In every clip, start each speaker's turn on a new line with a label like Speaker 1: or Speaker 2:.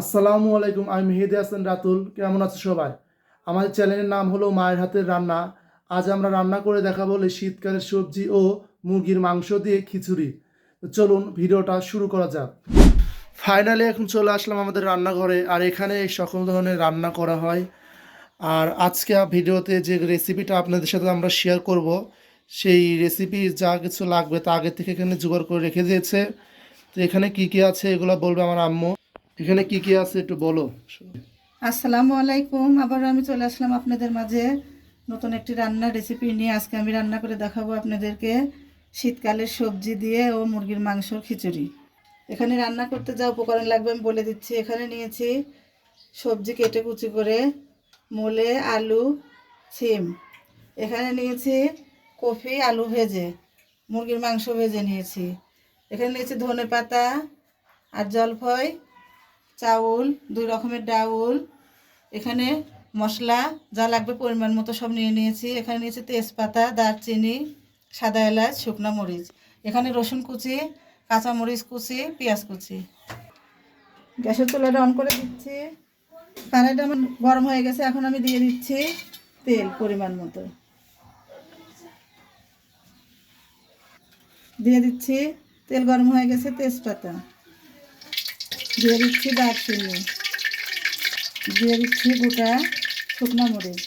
Speaker 1: আসসালামু আলাইকুম। আমি মেহেদি হাসান রাতুল। কেমন আছে সবাই? আমাদের চ্যানেলের নাম হলো মায়ের হাতের রান্না। আজ আমরা রান্না করে দেখাবো এই শীতকালের সবজি ও মুরগির মাংস দিয়ে খিচুড়ি। তো চলুন ভিডিওটা শুরু করা যাক। ফাইনালি এখন চলে আসলাম আমাদের রান্নাঘরে, আর এখানে এই সকল ধরনের রান্না করা হয়। আর আজকে ভিডিওতে যে রেসিপিটা আপনাদের সাথে আমরা শেয়ার করব, সেই রেসিপি যা কিছু লাগবে তা আগে থেকে এখানে জোগাড় করে রেখে দিয়েছে। তো এখানে কি কি আছে এগুলো বলবে আমার আম্মু। এখানে কি কি আছে একটু বলো।
Speaker 2: আসসালামু আলাইকুম। আবার আমি চলে আসলাম আপনাদের মাঝে নতুন একটি রান্নার রেসিপি নিয়ে। আজকে আমি রান্না করে দেখাবো আপনাদেরকে শীতকালের সবজি দিয়ে ও মুরগির মাংসর খিচুড়ি। এখানে রান্না করতে যা উপকরণ লাগবে আমি বলে দিচ্ছি। এখানে নিয়েছি সবজি কেটে কুচি করে, মূলে, আলু, সিম। এখানে নিয়েছি কফি, আলু ভেজে, মুরগির মাংস ভেজে নিয়েছি। এখানে নিয়েছি ধনেপাতা আর জলফই, চাউল, 2 রকমের ডাউল। এখানে মশলা যা লাগবে পরিমাণ মতো সব নিয়ে নিয়েছি। এখানে নিয়েছি তেজপাতা, দারচিনি, সাদা এলাচ, শুকনো মরিচ। এখানে রসুন কুচি, কাঁচামরিচ কুচি, পেঁয়াজ কুচি। গ্যাসের চুলাটা অন করে দিচ্ছি। কড়াইটা আমার গরম হয়ে গেছে। এখন আমি দিয়ে দিচ্ছি তেল পরিমাণ মতো। দিয়ে দিচ্ছি, তেল গরম হয়ে গেছে, তেজপাতা দিয়ে দিচ্ছি, দারচিনি দিয়ে দিচ্ছি, গোটা শুকনো মরিচ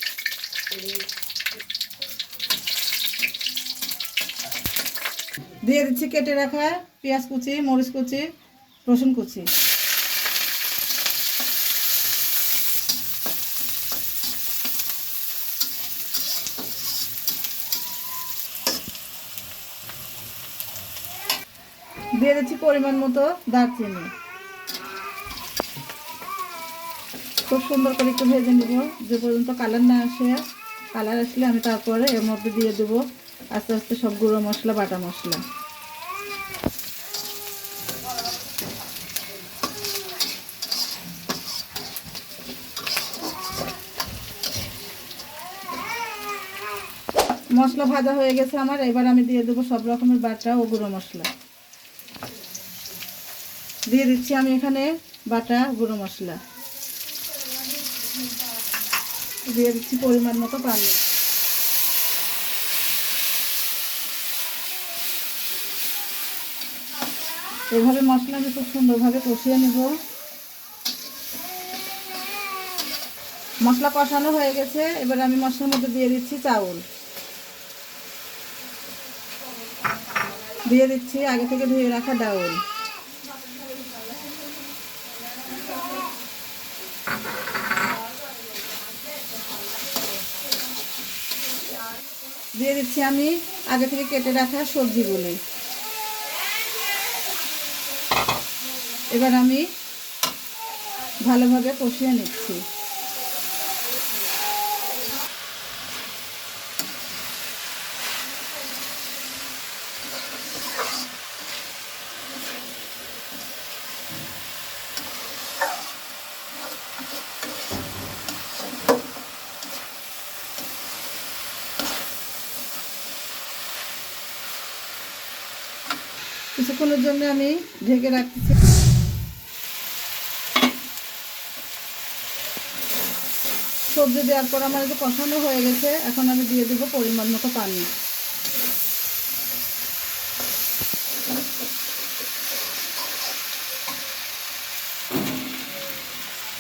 Speaker 2: দিয়ে দিচ্ছি, কেটে রাখা পেঁয়াজ কুচি, মরিচ কুচি, রসুন কুচি। দিয়ে দিচ্ছি পরিমাণ মতো দারচিনি। খুব সুন্দর করে একটু ভেজে নেব যে পর্যন্ত কালার না আসে। কালার আসলে আমি তারপরে এর মধ্যে দিয়ে দেবো আস্তে আস্তে সব গুঁড়ো মশলা, বাটা মশলা। মশলা ভাজা হয়ে গেছে আমার। এবার আমি দিয়ে দেবো সব রকমের বাটা ও গুঁড়ো মশলা। দিয়ে দিচ্ছি আমি এখানে বাটা গুঁড়ো মশলা। দিয়ে দিচ্ছি পরিমাণ মতো পানি। এভাবে মশলা আমি খুব সুন্দরভাবে কষিয়ে নেব। মশলা কষানো হয়ে গেছে। এবার আমি মশলার মধ্যে দিয়ে দিচ্ছি চাউল। দিয়ে দিচ্ছি আগে থেকে ধুয়ে রাখা ডাউল। দিয়ে দিচ্ছি আমি আগে থেকে কেটে রাখা সবজিগুলি। এবার আমি ভালোভাবে কষিয়ে নিচ্ছি। কিছুক্ষণের জন্য আমি ঢেকে রাখতেছি। সবজি দেওয়ার পর আমার একটু কষানো হয়ে গেছে। এখন আমি দিয়ে দেবো পরিমাণ মতো পানি।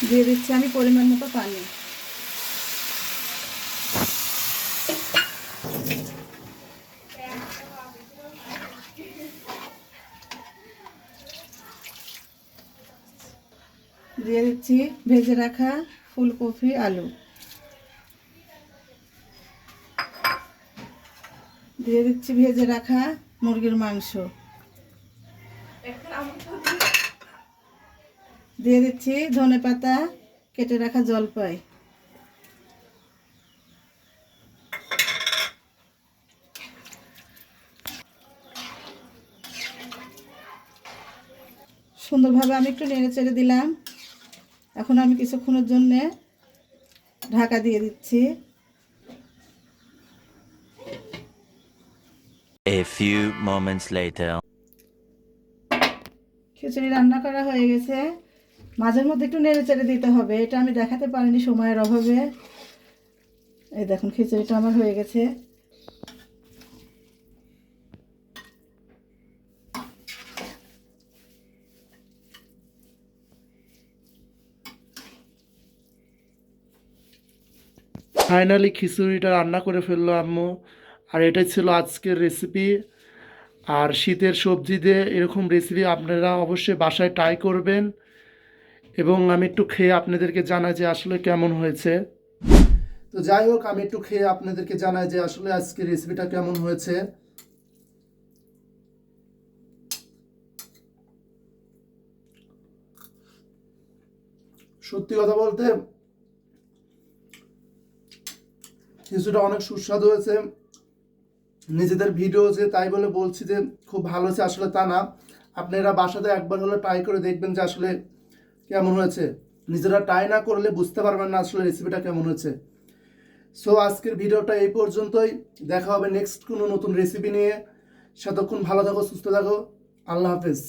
Speaker 2: দিয়ে দিচ্ছি আমি পরিমাণ মতো পানি। দিয়ে দিচ্ছি ভেজে রাখা ফুলকপি, আলু। দিয়ে দিচ্ছি ভেজে রাখা মুরগির মাংস। দিয়ে দিচ্ছি ধনেপাতা, কেটে রাখা জলপাই। সুন্দরভাবে আমি একটু নেড়ে চেড়ে দিলাম। এখন আমি কিছুক্ষণের জন্য ঢাকা দিয়ে দিচ্ছি।
Speaker 3: A few moments later.
Speaker 2: খিচুড়ি রান্না করা হয়ে গেছে। মাঝের মধ্যে একটু নেড়ে চেড়ে দিতে হবে, এটা আমি দেখাতে পারিনি সময়ের অভাবে। এই দেখুন খিচুড়িটা আমার হয়ে গেছে।
Speaker 1: ফাইনালি খিচুড়িটা রান্না করে ফেললো আম্মু। আর এটাই ছিল আজকের রেসিপি। আর শীতের সবজি দিয়ে এরকম রেসিপি আপনারা অবশ্যই বাসায় ট্রাই করবেন, এবং আমি একটু খেয়ে আপনাদেরকে জানাই যে আসলে কেমন হয়েছে। তো যাই হোক, আমি একটু খেয়ে আপনাদেরকে জানাই যে আসলে আজকের রেসিপিটা কেমন হয়েছে। সত্যি কথা বলতে কিছুটা অনেক সুস্বাদু হয়েছে। নিজেদের ভিডিও যে তাই বলে বলছি যে খুব ভালো হয়েছে, আসলে তা না। আপনারা বাসাতে একবার হলে ট্রাই করে দেখবেন যে আসলে কেমন হয়েছে। নিজেরা ট্রাই না করলে বুঝতে পারবেন না আসলে রেসিপিটা কেমন হয়েছে। সো আজকের ভিডিওটা এই পর্যন্তই। দেখা হবে নেক্সট কোনো নতুন রেসিপি নিয়ে। ততক্ষণ ভালো থাকো, সুস্থ থাকো। আল্লাহ হাফেজ।